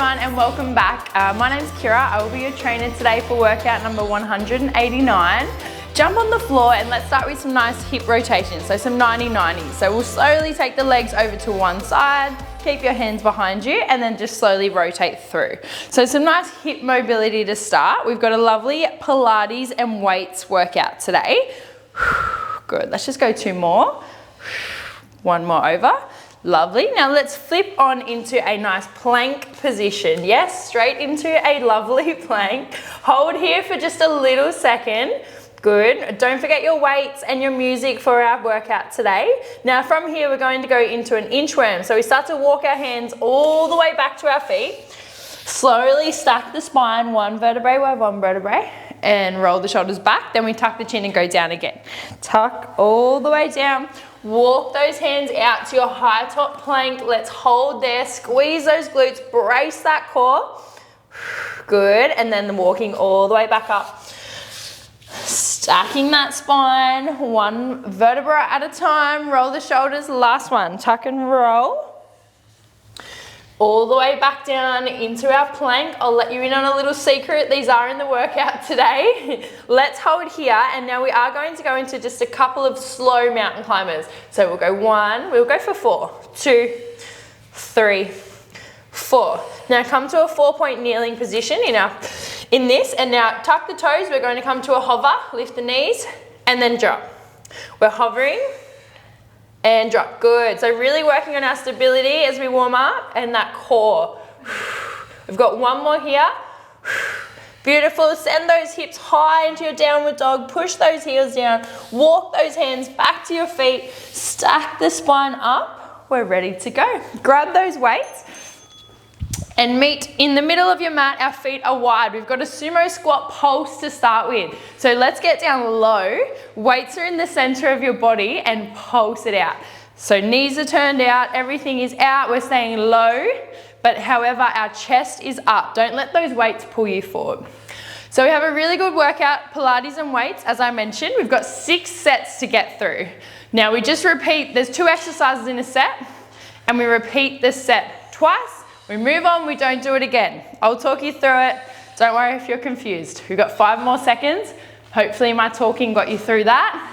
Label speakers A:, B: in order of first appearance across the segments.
A: everyone and welcome back. My name's Kirra. I will be your trainer today for workout number 189. Jump on the floor and let's start with some nice hip rotations, so some 90-90s. So we'll slowly take the legs over to one side, keep your hands behind you and then just slowly rotate through. So some nice hip mobility to start. We've got a lovely Pilates and weights workout today. Good, let's just go 2 more. 1 more over. Lovely. Now let's flip on into a nice plank position. Yes, straight into a lovely plank. Hold here for just a little second. Good. Don't forget your weights and your music for our workout today. Now from here we're going to go into an inchworm. So we start to walk our hands all the way back to our feet. Slowly stack the spine, 1 vertebrae by 1 vertebrae, and roll the shoulders back. Then we tuck the chin and go down again. Tuck all the way down. Walk those hands out to your high top plank. Let's hold there. Squeeze those glutes. Brace that core. Good. And then walking all the way back up. Stacking that spine. 1 vertebra at a time. Roll the shoulders. Last one. Tuck and roll. All the way back down into our plank. I'll let you in on a little secret. These are in the workout today. Let's hold here and now we are going to go into just a couple of slow mountain climbers. So we'll go 1, we'll go for 4, 2, 3, 4. Now come to a 4-point kneeling position in this, and now tuck the toes. We're going to come to a hover, lift the knees and then drop. We're hovering and drop. Good. So really working on our stability as we warm up and that core. We've got 1 more here. Beautiful. Send those hips high into your downward dog. Push those heels down. Walk those hands back to your feet. Stack the spine up. We're ready to go. Grab those weights and meet in the middle of your mat. Our feet are wide. We've got a sumo squat pulse to start with. So let's get down low. Weights are in the center of your body and pulse it out. So knees are turned out, everything is out. We're staying low, but however, our chest is up. Don't let those weights pull you forward. So we have a really good workout, Pilates and weights, as I mentioned. We've got 6 sets to get through. Now we just repeat, there's 2 exercises in a set, and we repeat this set twice. We move on, we don't do it again. I'll talk you through it. Don't worry if you're confused. We've got 5 more seconds. Hopefully my talking got you through that.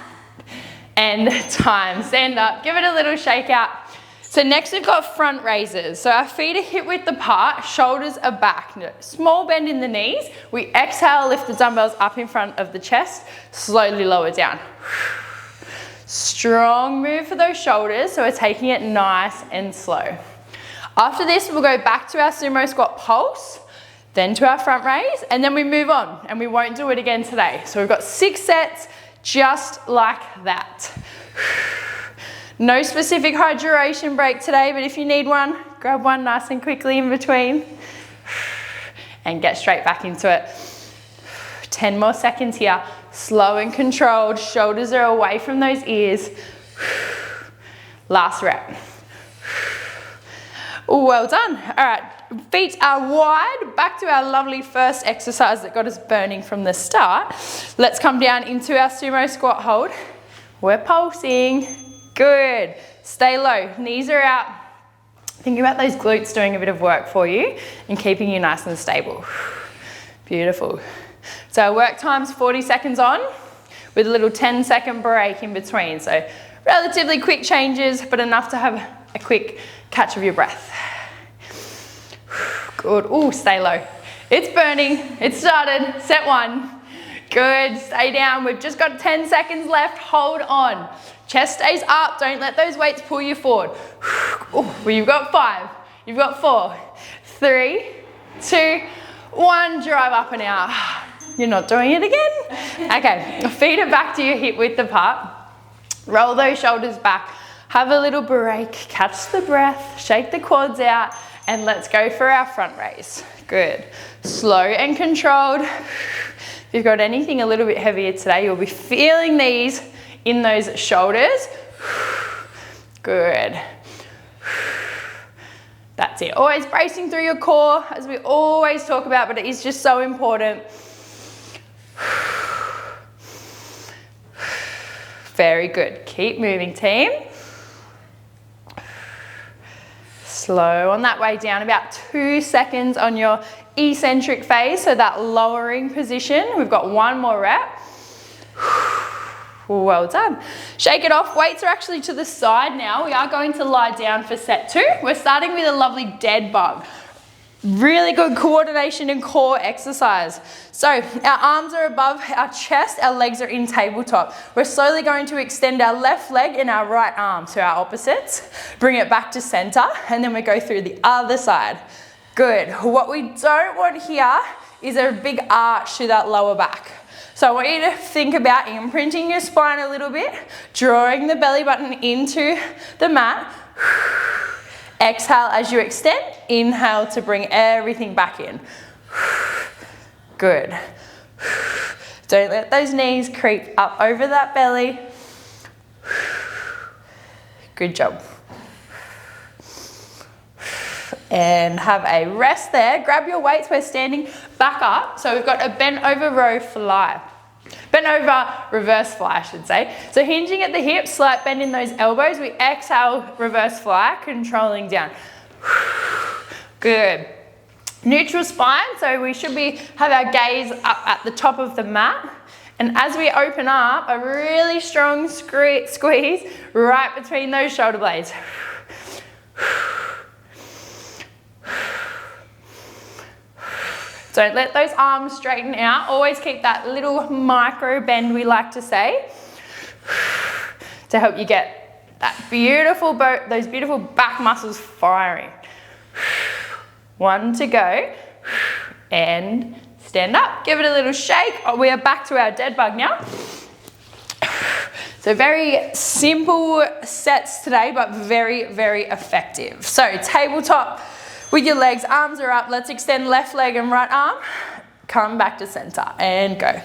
A: And time, stand up, give it a little shake out. So next we've got front raises. So our feet are hip width apart, shoulders are back. Small bend in the knees. We exhale, lift the dumbbells up in front of the chest, slowly lower down. Strong move for those shoulders, so we're taking it nice and slow. After this, we'll go back to our sumo squat pulse, then to our front raise, and then we move on, and we won't do it again today. So we've got 6 sets just like that. No specific hydration break today, but if you need one, grab one nice and quickly in between and get straight back into it. 10 more seconds here. Slow and controlled, shoulders are away from those ears. Last rep. Well done. All right, feet are wide. Back to our lovely first exercise that got us burning from the start. Let's come down into our sumo squat hold. We're pulsing. Good. Stay low. Knees are out. Think about those glutes doing a bit of work for you and keeping you nice and stable. Beautiful. So our work time's 40 seconds on with a little 10-second break in between. So relatively quick changes, but enough to have a quick catch of your breath. Good. Ooh, stay low. It's burning. It started. Set 1. Good. Stay down. We've just got 10 seconds left. Hold on. Chest stays up. Don't let those weights pull you forward. Ooh, well, you've got 5. You've got 4. 3, 2, 1. Drive up and out. You're not doing it again? Okay. Feet are back to your hip width apart. Roll those shoulders back. Have a little break, catch the breath, shake the quads out, and let's go for our front raise. Good. Slow and controlled. If you've got anything a little bit heavier today, you'll be feeling these in those shoulders. Good. That's it. Always bracing through your core, as we always talk about, but it is just so important. Very good. Keep moving, team. Slow on that way down, about 2 seconds on your eccentric phase, so that lowering position. We've got one more rep. Well done. Shake it off. Weights are actually to the side now. We are going to lie down for set 2. We're starting with a lovely dead bug. Really good coordination and core exercise. So our arms are above our chest, our legs are in tabletop. We're slowly going to extend our left leg and our right arm, so our opposites. Bring it back to center, and then we go through the other side. Good. What we don't want here is a big arch to that lower back. So I want you to think about imprinting your spine a little bit, drawing the belly button into the mat. Exhale as you extend, inhale to bring everything back in. Good. Don't let those knees creep up over that belly. Good job. And have a rest there. Grab your weights, we're standing back up. So we've got a bent over row fly. Bent over reverse fly, I should say. So hinging at the hips, slight bend in those elbows. We exhale, reverse fly, controlling down. Good. Neutral spine, so we should have our gaze up at the top of the mat. And as we open up, a really strong squeeze right between those shoulder blades. Don't let those arms straighten out. Always keep that little micro bend, we like to say, to help you get that beautiful those beautiful back muscles firing. 1 to go. And stand up. Give it a little shake. We are back to our dead bug now. So very simple sets today, but very, very effective. So tabletop with your legs, arms are up. Let's extend left leg and right arm. Come back to center and go.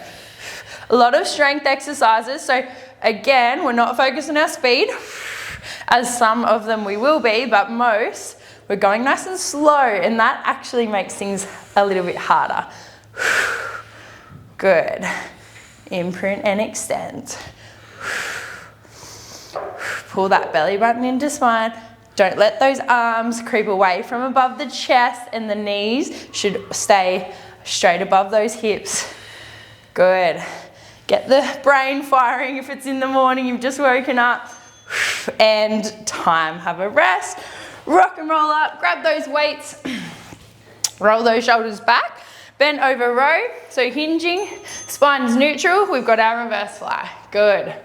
A: A lot of strength exercises. So again, we're not focused on our speed, as some of them we will be, but most, we're going nice and slow, and that actually makes things a little bit harder. Good. Imprint and extend. Pull that belly button into spine. Don't let those arms creep away from above the chest, and the knees should stay straight above those hips. Good. Get the brain firing if it's in the morning, you've just woken up. And time. Have a rest. Rock and roll up. Grab those weights. Roll those shoulders back. Bend over row. So hinging. Spine's neutral. We've got our reverse fly. Good.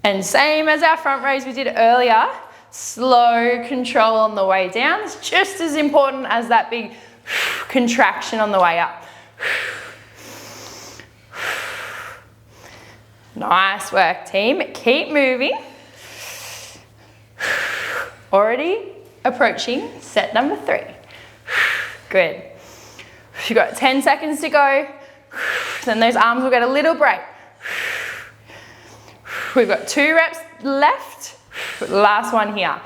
A: And same as our front raise we did earlier, slow control on the way down. It's just as important as that big contraction on the way up. Nice work, team. Keep moving. Already approaching set number 3. Good. You've got 10 seconds to go. Then those arms will get a little break. We've got 2 reps left. Last one here.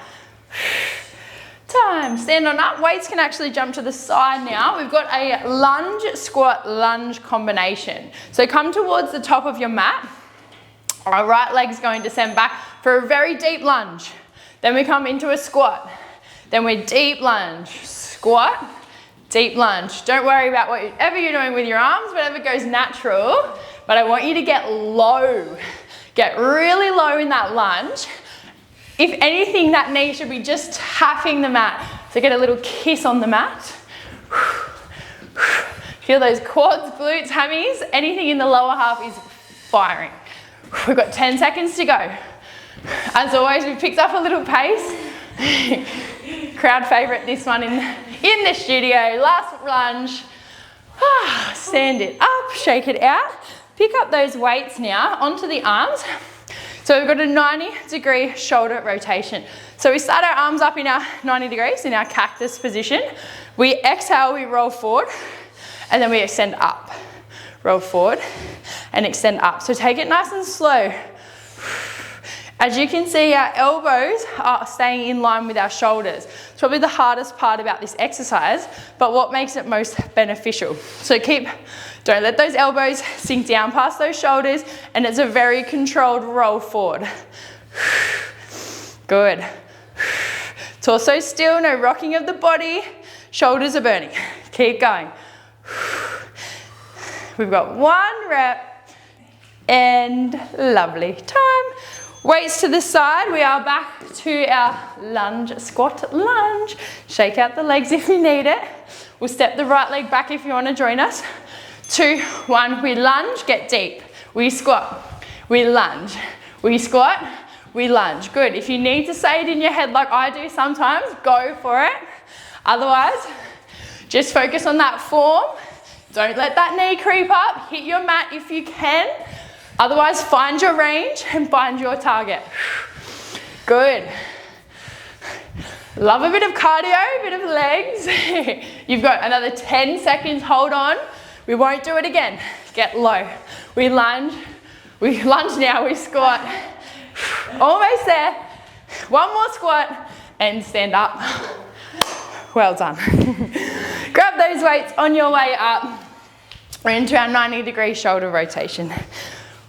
A: Time. Stand on up. Weights can actually jump to the side now. We've got a lunge, squat, lunge combination. So come towards the top of your mat. Our right leg's going to send back for a very deep lunge. Then we come into a squat. Then we're deep lunge. Squat, deep lunge. Don't worry about whatever you're doing with your arms, whatever goes natural. But I want you to get low. Get really low in that lunge. If anything, that knee should be just tapping the mat. So get a little kiss on the mat. Feel those quads, glutes, hammies. Anything in the lower half is firing. We've got 10 seconds to go. As always, we've picked up a little pace. Crowd favorite, this one in the studio. Last lunge. Stand it up, shake it out. Pick up those weights now onto the arms. So we've got a 90-degree shoulder rotation. So we start our arms up in our 90 degrees, in our cactus position. We exhale, we roll forward, and then we extend up. Roll forward and extend up. So take it nice and slow. As you can see, our elbows are staying in line with our shoulders. It's probably the hardest part about this exercise, but what makes it most beneficial. So don't let those elbows sink down past those shoulders, and it's a very controlled roll forward. Good. Torso still, no rocking of the body. Shoulders are burning. Keep going. We've got 1 rep and lovely time. Weights to the side. We are back to our lunge, squat lunge. Shake out the legs if you need it. We'll step the right leg back if you want to join us. 2, 1, we lunge, get deep. We squat, we lunge. We squat, we lunge. Good. If you need to say it in your head like I do sometimes, go for it. Otherwise, just focus on that form. Don't let that knee creep up. Hit your mat if you can. Otherwise, find your range and find your target. Good. Love a bit of cardio, a bit of legs. You've got another 10 seconds, hold on. We won't do it again. Get low. We lunge now, we squat. Almost there. 1 more squat and stand up. Well done. Grab those weights on your way up. We're into our 90-degree shoulder rotation.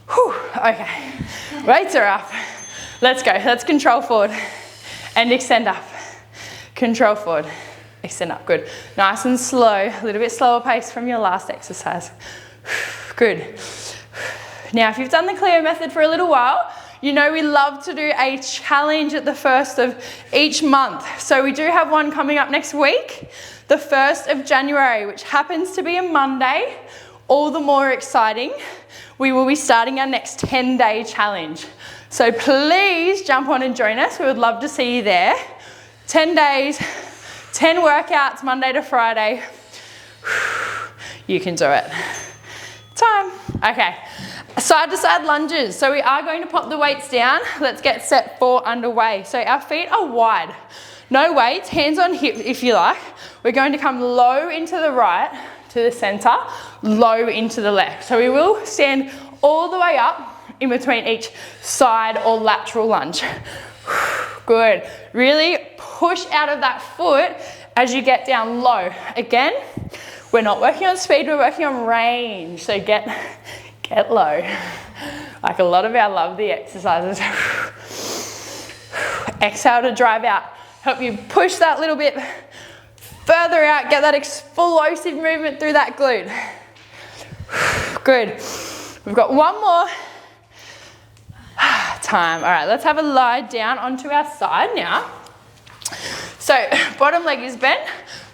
A: Whew, okay, weights are up. Let's go, let's control forward and extend up. Control forward, extend up, good. Nice and slow, a little bit slower pace from your last exercise. Good. Now, if you've done the Cleo method for a little while, you know we love to do a challenge at the first of each month. So we do have one coming up next week, the 1st of January, which happens to be a Monday. All the more exciting. We will be starting our next 10-day challenge. So please jump on and join us. We would love to see you there. 10 days, 10 workouts, Monday to Friday. You can do it. Time. Okay. Side to side lunges. So we are going to pop the weights down. Let's get set 4 underway. So our feet are wide. No weights, hands on hip if you like. We're going to come low into the right, to the center, low into the left. So we will stand all the way up in between each side or lateral lunge. Good. Really push out of that foot as you get down low. Again, we're not working on speed, we're working on range. So get low. Like a lot of our love the exercises. Exhale to drive out. Help you push that little bit further out, get that explosive movement through that glute. Good. We've got 1 more time. All right, let's have a lie down onto our side now. So bottom leg is bent,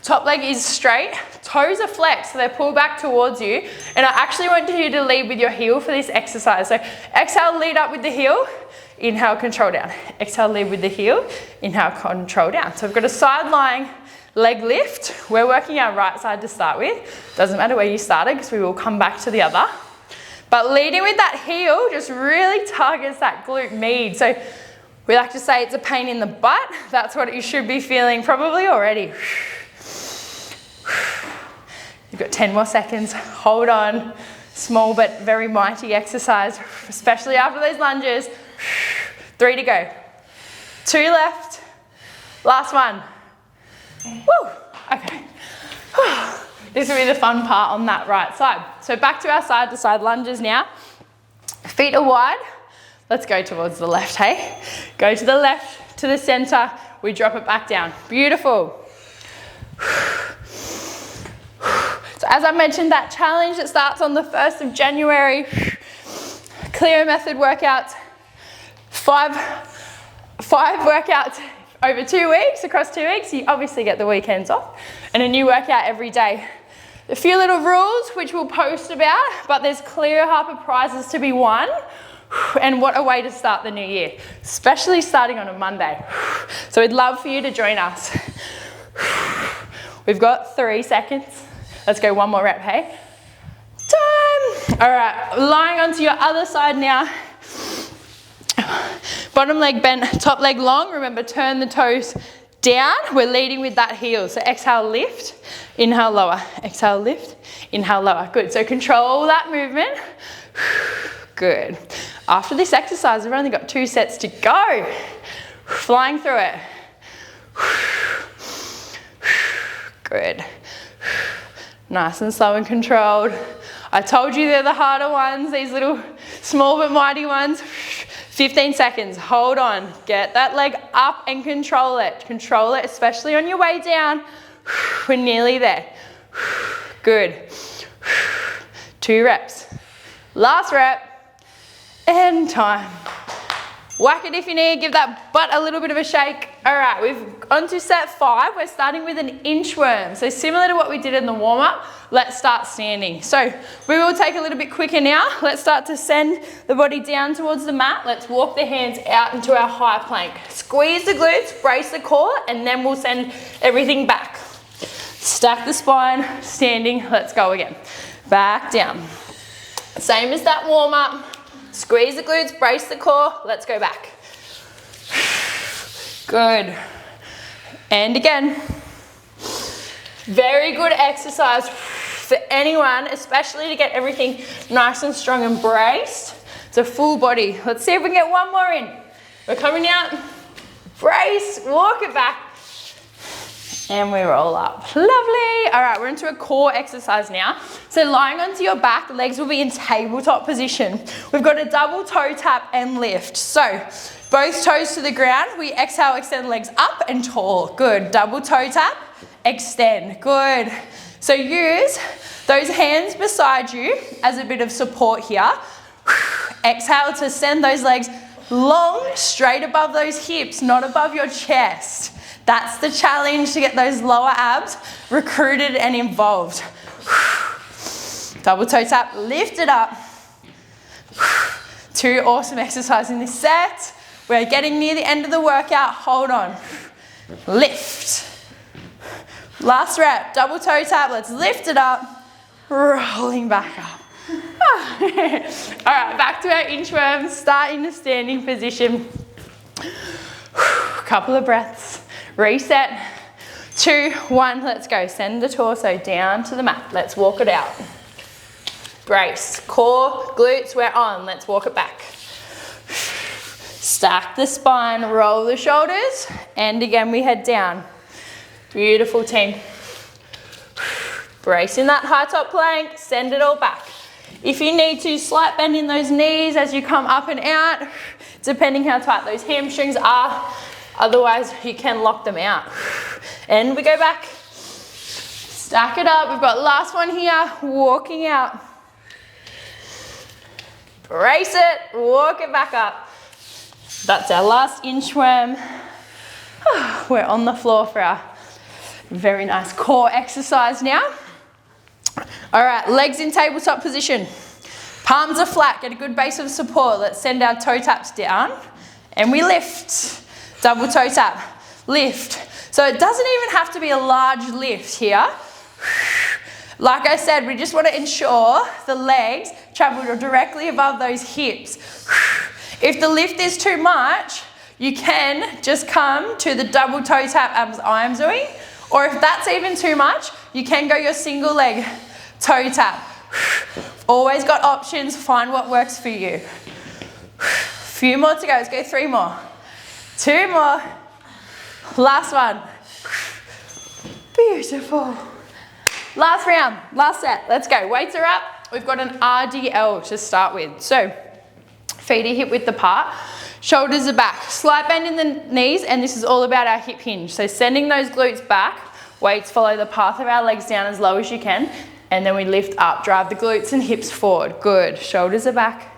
A: top leg is straight, toes are flexed, so they pull back towards you. And I actually want you to lead with your heel for this exercise. So exhale, lead up with the heel. Inhale, control down. Exhale, lead with the heel. Inhale, control down. So we've got a side lying leg lift. We're working our right side to start with. Doesn't matter where you started because we will come back to the other. But leading with that heel just really targets that glute med. So we like to say it's a pain in the butt. That's what you should be feeling probably already. You've got 10 more seconds. Hold on. Small but very mighty exercise, especially after those lunges. 3 to go. 2 left. Last one. Woo! Okay. This will be the fun part on that right side. So back to our side to side lunges now. Feet are wide. Let's go towards the left, hey? Go to the left, to the center. We drop it back down. Beautiful. So as I mentioned, that challenge that starts on the 1st of January. Cleo method workouts. 5 workouts over 2 weeks, across 2 weeks. You obviously get the weekends off. And a new workout every day. A few little rules which we'll post about, but there's Cleo Harper prizes to be won. And what a way to start the new year, especially starting on a Monday. So we'd love for you to join us. We've got 3 seconds. Let's go 1 more rep, hey? Time. All right, lying onto your other side now. Bottom leg bent, top leg long. Remember, turn the toes down. We're leading with that heel. So exhale, lift, inhale, lower. Exhale, lift, inhale, lower. Good, so control that movement. Good. After this exercise, we've only got 2 sets to go. Flying through it. Good. Nice and slow and controlled. I told you they're the harder ones, these little small but mighty ones. 15 seconds, hold on. Get that leg up and control it. Control it, especially on your way down. We're nearly there. Good. 2 reps. Last rep, and time. Whack it if you need, give that butt a little bit of a shake. All right, we've on to set 5. We're starting with an inchworm. So similar to what we did in the warm-up, let's start standing. So we will take a little bit quicker now. Let's start to send the body down towards the mat. Let's walk the hands out into our high plank. Squeeze the glutes, brace the core, and then we'll send everything back. Stack the spine, standing, let's go again. Back down. Same as that warm-up. Squeeze the glutes, brace the core, let's go back. Good. And again. Very good exercise for anyone, especially to get everything nice and strong and braced. It's a full body. Let's see if we can get one more in. We're coming out, brace, walk it back, and we roll up. Lovely. All right, we're into a core exercise now. So lying onto your back, legs will be in tabletop position. We've got a double toe tap and lift. So both toes to the ground. We exhale, extend legs up and tall. Good. Double toe tap, extend. Good. So use those hands beside you as a bit of support here. Exhale to send those legs long, straight above those hips, not above your chest. That's the challenge, to get those lower abs recruited and involved. Double toe tap, lift it up. 2 awesome exercises in this set. We're getting near the end of the workout. Hold on. Lift. Last rep, double toe tap. Let's lift it up. Rolling back up. All right, back to our inchworms. Start in the standing position. Couple of breaths. Reset. 2, 1, let's go. Send the torso down to the mat. Let's walk it out. Brace. Core, glutes, we're on. Let's walk it back. Stack the spine, roll the shoulders, and again we head down. Beautiful, team. Brace in that high top plank, send it all back. If you need to, slight bend in those knees as you come up and out, depending how tight those hamstrings are. Otherwise, you can lock them out. And we go back. Stack it up. We've got last one here, walking out. Brace it, walk it back up. That's our last inchworm. We're on the floor for our very nice core exercise now. All right, legs in tabletop position. Palms are flat, get a good base of support. Let's send our toe taps down and we lift. Double toe tap, lift. So it doesn't even have to be a large lift here. Like I said, we just want to ensure the legs travel directly above those hips. If the lift is too much, you can just come to the double toe tap as I'm doing. Or if that's even too much, you can go your single leg toe tap. Always got options, find what works for you. Few more to go, let's go 3 more. 2 more. Last one. Beautiful. Last round, last set. Let's go. Weights are up. We've got an RDL to start with. So feet are hip width apart. Shoulders are back. Slight bend in the knees, and this is all about our hip hinge. So sending those glutes back. Weights follow the path of our legs down as low as you can. And then we lift up. Drive the glutes and hips forward. Good. Shoulders are back.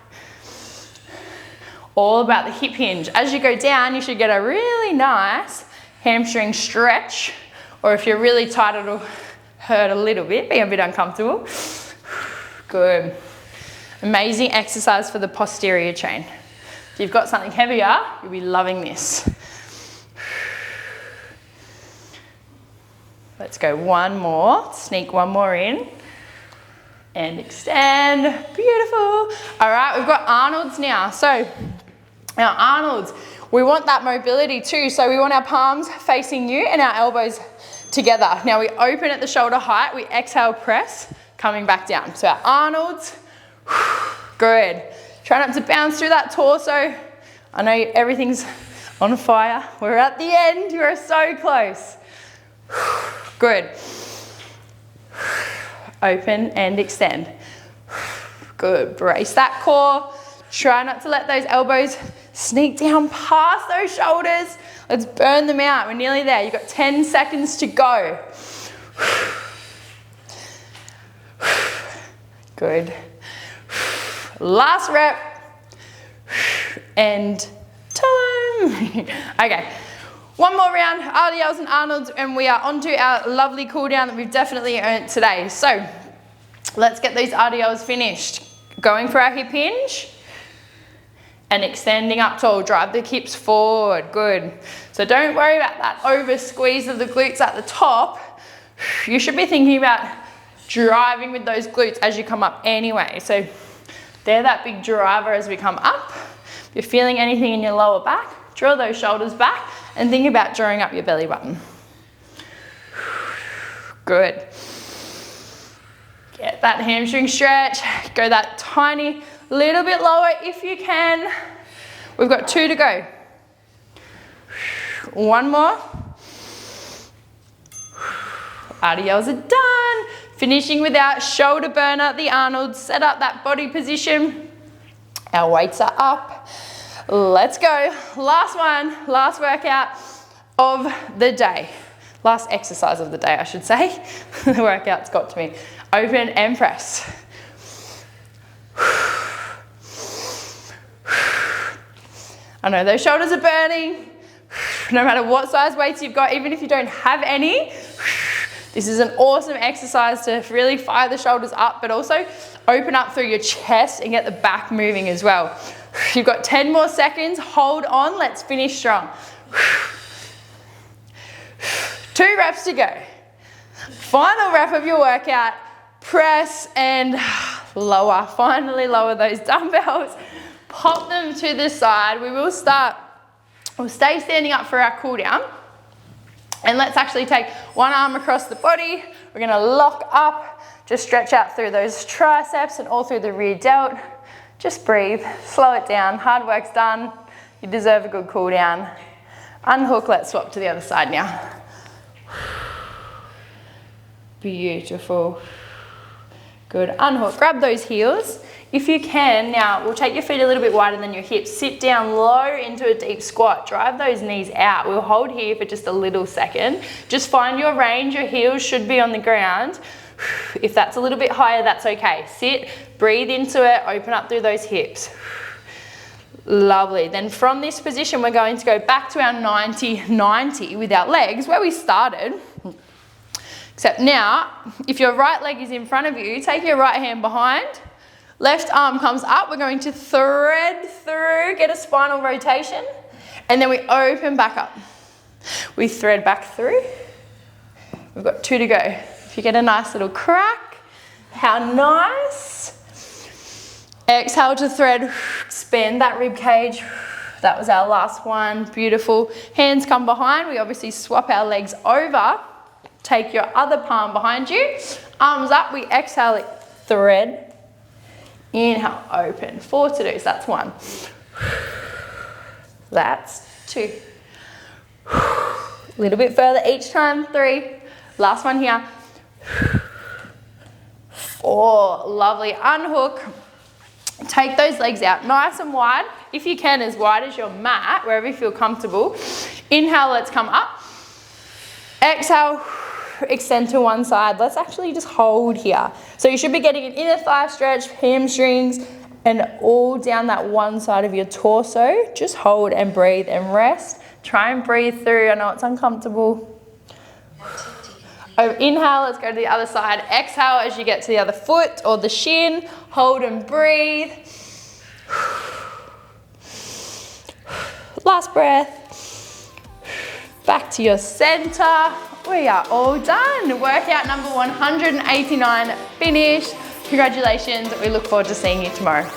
A: All about the hip hinge. As you go down, you should get a really nice hamstring stretch, or if you're really tight, it'll hurt a little bit, be a bit uncomfortable. Good. Amazing exercise for the posterior chain. If you've got something heavier, you'll be loving this. Let's go 1 more, sneak 1 more in. And extend, beautiful. All right, we've got Arnold's now. So our Arnold's, we want that mobility too. So we want our palms facing you and our elbows together. Now we open at the shoulder height, we exhale, press, coming back down. So our Arnold's, good. Try not to bounce through that torso. I know everything's on fire. We're at the end, you are so close. Good. Open and extend. Good, brace that core. Try not to let those elbows sneak down past those shoulders. Let's burn them out. We're nearly there. You've got 10 seconds to go. Good. Last rep. And time. Okay. One more round, RDLs and Arnolds, and we are onto our lovely cool down that we've definitely earned today. So let's get these RDLs finished. Going for our hip hinge and extending up tall. Drive the hips forward. Good. So don't worry about that over squeeze of the glutes at the top. You should be thinking about driving with those glutes as you come up anyway. So they're that big driver as we come up. If you're feeling anything in your lower back, draw those shoulders back and think about drawing up your belly button. Good. Get that hamstring stretch. Go that tiny little bit lower if you can. We've got 2 to go. One more. RDLs are done. Finishing with our shoulder burner, the Arnold. Set up that body position. Our weights are up. Let's go. Last one, last workout of the day. Last exercise of the day, I should say. The workout's got to me. Open and press. I know those shoulders are burning. No matter what size weights you've got, even if you don't have any, this is an awesome exercise to really fire the shoulders up, but also open up through your chest and get the back moving as well. You've got 10 more seconds. Hold on. Let's finish strong. 2 reps to go. Final rep of your workout. Press and lower. Finally lower those dumbbells. Pop them to the side. We'll stay standing up for our cool down. And let's actually take one arm across the body. We're gonna lock up. Just stretch out through those triceps and all through the rear delt. Just breathe, slow it down. Hard work's done. You deserve a good cool down. Unhook, let's swap to the other side now. Beautiful. Good, unhook, grab those heels. If you can, now we'll take your feet a little bit wider than your hips. Sit down low into a deep squat. Drive those knees out. We'll hold here for just a little second. Just find your range. Your heels should be on the ground. If that's a little bit higher, that's okay. Sit, breathe into it, open up through those hips. Lovely. Then from this position, we're going to go back to our 90-90 with our legs where we started. Except now, if your right leg is in front of you, take your right hand behind. Left arm comes up. We're going to thread through, get a spinal rotation, and then we open back up. We thread back through. We've got 2 to go. If you get a nice little crack, how nice. Exhale to thread, expand that rib cage. That was our last one, beautiful. Hands come behind, we obviously swap our legs over. Take your other palm behind you, arms up, we exhale it, thread. Inhale, open, 4 to do, so that's 1. That's 2. A little bit further each time, 3. Last one here. 4, lovely, unhook. Take those legs out nice and wide, if you can as wide as your mat, wherever you feel comfortable. Inhale, let's come up. Exhale, extend to one side. Let's actually just hold here. So you should be getting an inner thigh stretch, hamstrings, and all down that one side of your torso. Just hold and breathe and rest. Try and breathe through. I know it's uncomfortable. Inhale, let's go to the other side. Exhale as you get to the other foot or the shin. Hold and breathe. Last breath. Back to your center. We are all done. Workout number 189 finished. Congratulations. We look forward to seeing you tomorrow.